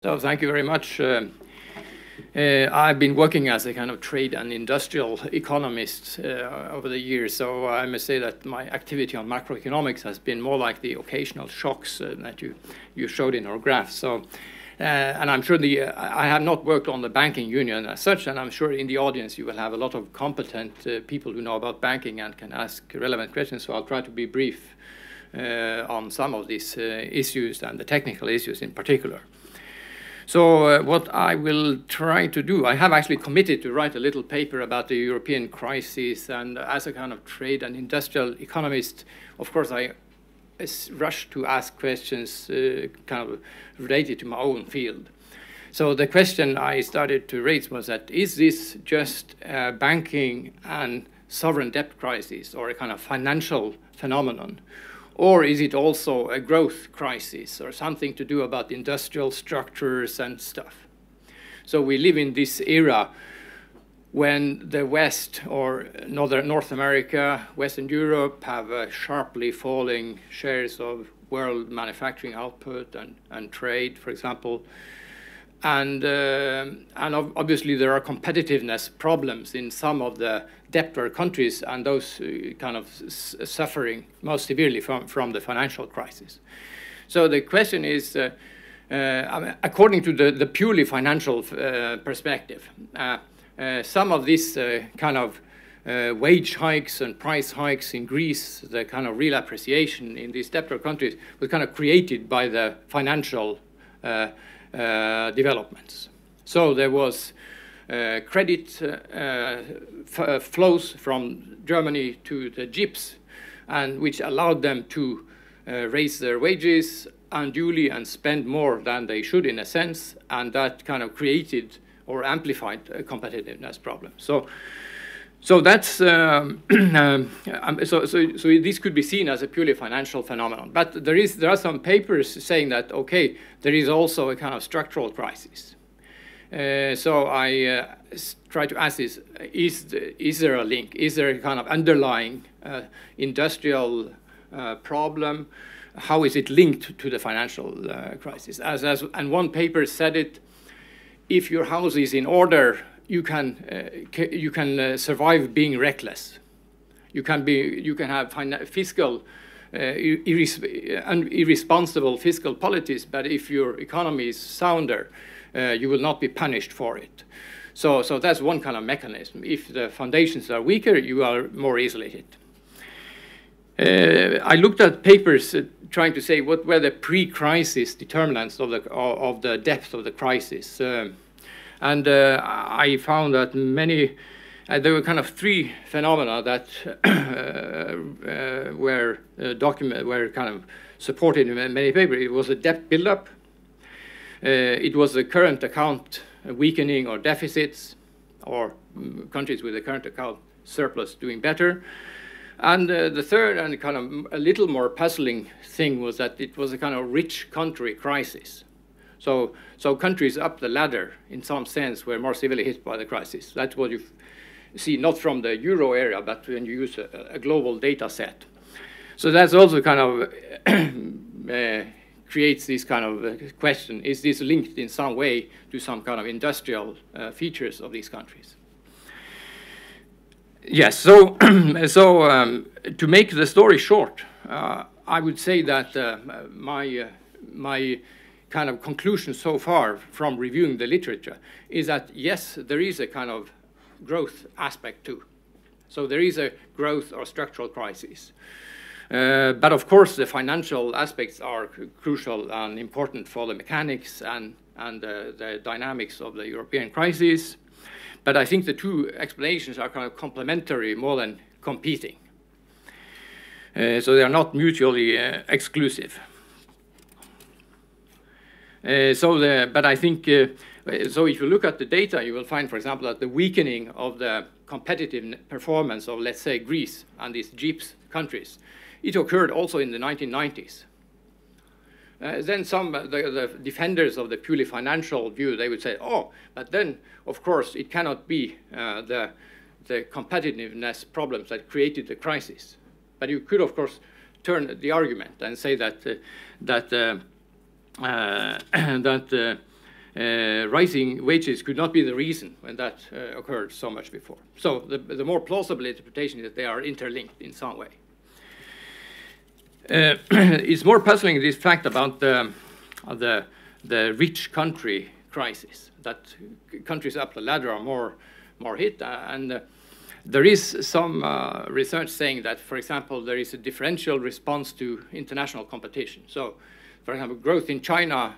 So thank you very much. I've been working as a kind of trade and industrial economist over the years, so I must say that my activity on macroeconomics has been more like the occasional shocks that you showed in our graph. So, and I'm sure I have not worked on the banking union as such, and I'm sure in the audience you will have a lot of competent people who know about banking and can ask relevant questions, so I'll try to be brief on some of these issues and the technical issues in particular. So what I will try to do, I have actually committed to write a little paper about the European crisis, and as a kind of trade and industrial economist, of course I rush to ask questions kind of related to my own field. So the question I started to raise was that, is this just a banking and sovereign debt crisis or a kind of financial phenomenon? Or is it also a growth crisis or something to do about industrial structures and stuff? So we live in this era when the West or North America, Western Europe have sharply falling shares of world manufacturing output and trade, for example. And obviously there are competitiveness problems in some of the debtor countries, and those kind of suffering most severely from the financial crisis. So the question is, according to the purely financial perspective, some of these kind of wage hikes and price hikes in Greece, the kind of real appreciation in these debtor countries was kind of created by the financial developments. So there was credit flows from Germany to the GIPS, and which allowed them to raise their wages unduly and spend more than they should, in a sense, and that kind of created or amplified a competitiveness problem. So that's so this could be seen as a purely financial phenomenon. But there are some papers saying that, okay, there is also a kind of structural crisis. So I try to ask this: is there a link? Is there a kind of underlying industrial problem? How is it linked to the financial crisis? And one paper said it: if your house is in order, you can survive being reckless. You can have fiscal irresponsible fiscal policies, but if your economy is sounder, you will not be punished for it. So that's one kind of mechanism. If the foundations are weaker, you are more easily hit. I looked at papers trying to say what were the pre-crisis determinants of the depth of the crisis. And I found that there were kind of three phenomena that were kind of supported in many papers. It was a debt buildup. It was the current account weakening or deficits, or countries with a current account surplus doing better. And the third and kind of a little more puzzling thing was that it was a kind of rich country crisis. So countries up the ladder, in some sense, were more severely hit by the crisis. That's what you see, not from the euro area, but when you use a global data set. So that's also kind of creates this kind of question: is this linked in some way to some kind of industrial features of these countries? Yes. So to make the story short, I would say that my kind of conclusion so far from reviewing the literature is that, yes, there is a kind of growth aspect too. So there is a growth or structural crisis. But of course, the financial aspects are crucial and important for the mechanics and the dynamics of the European crisis. But I think the two explanations are kind of complementary more than competing. So they are not mutually exclusive. But I think, so if you look at the data, you will find, for example, that the weakening of the competitive performance of, let's say, Greece and these GIPS countries, it occurred also in the 1990s. Then the defenders of the purely financial view, they would say, oh, but then, of course, it cannot be the competitiveness problems that created the crisis. But you could, of course, turn the argument and say that rising wages could not be the reason when that occurred so much before. So the more plausible interpretation is that they are interlinked in some way. It's more puzzling, this fact about the rich country crisis, that countries up the ladder are more hit, and there is some research saying that, for example, there is a differential response to international competition. So, for example, growth in China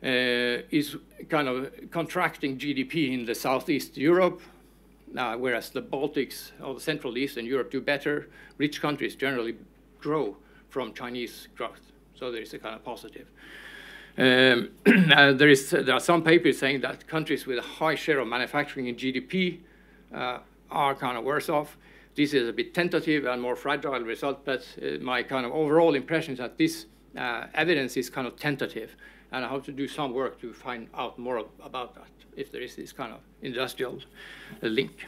is kind of contracting GDP in the Southeast Europe, whereas the Baltics or the Central Eastern Europe do better. Rich countries generally grow from Chinese growth, so there is a kind of positive. There are some papers saying that countries with a high share of manufacturing in GDP are kind of worse off. This is a bit tentative and more fragile result, but my kind of overall impression is that this evidence is kind of tentative, and I have to do some work to find out more about that, if there is this kind of industrial link.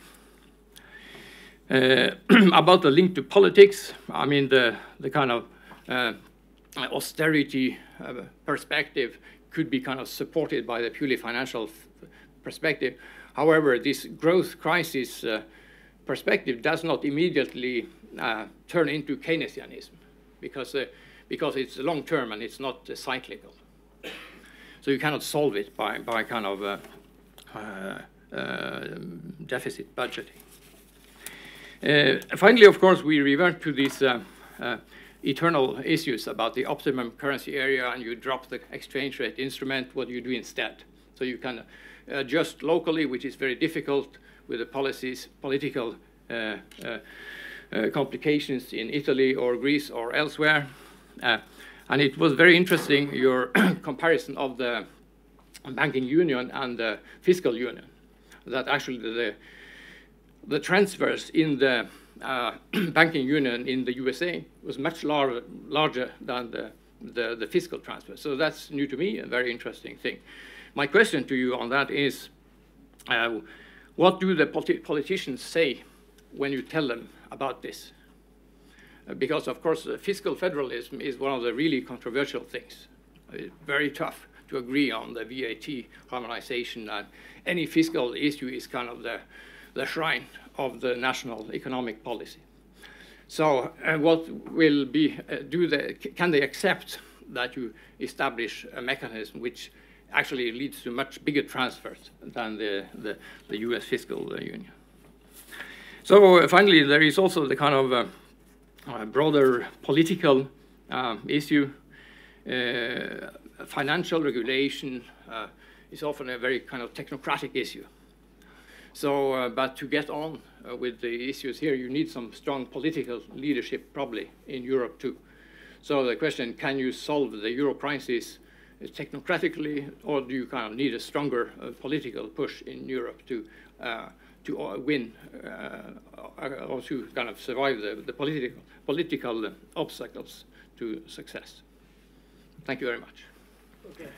About the link to politics, I mean, the kind of austerity perspective could be kind of supported by the purely financial perspective. However, this growth crisis perspective does not immediately turn into Keynesianism, because it's long term and it's not cyclical. So you cannot solve it by kind of deficit budgeting. Finally, of course, we revert to these eternal issues about the optimum currency area, and you drop the exchange rate instrument. What do you do instead? So you can adjust locally, which is very difficult with the political complications in Italy or Greece or elsewhere. And it was very interesting, your comparison of the banking union and the fiscal union, that actually the transfers in the banking union in the USA was much larger than the fiscal transfer. So that's new to me, a very interesting thing. My question to you on that is, what do the politicians say when you tell them about this? Because, of course, fiscal federalism is one of the really controversial things. It's very tough to agree on the VAT harmonization, and any fiscal issue is kind of the shrine of the national economic policy. So what will be, can they accept that you establish a mechanism which actually leads to much bigger transfers than the US fiscal union? So finally, there is also the kind of broader political issue. Financial regulation is often a very kind of technocratic issue. So, but to get on with the issues here, you need some strong political leadership, probably in Europe too. So the question: can you solve the euro crisis technocratically, or do you kind of need a stronger political push in Europe to win or to kind of survive the political obstacles to success? Thank you very much. Okay.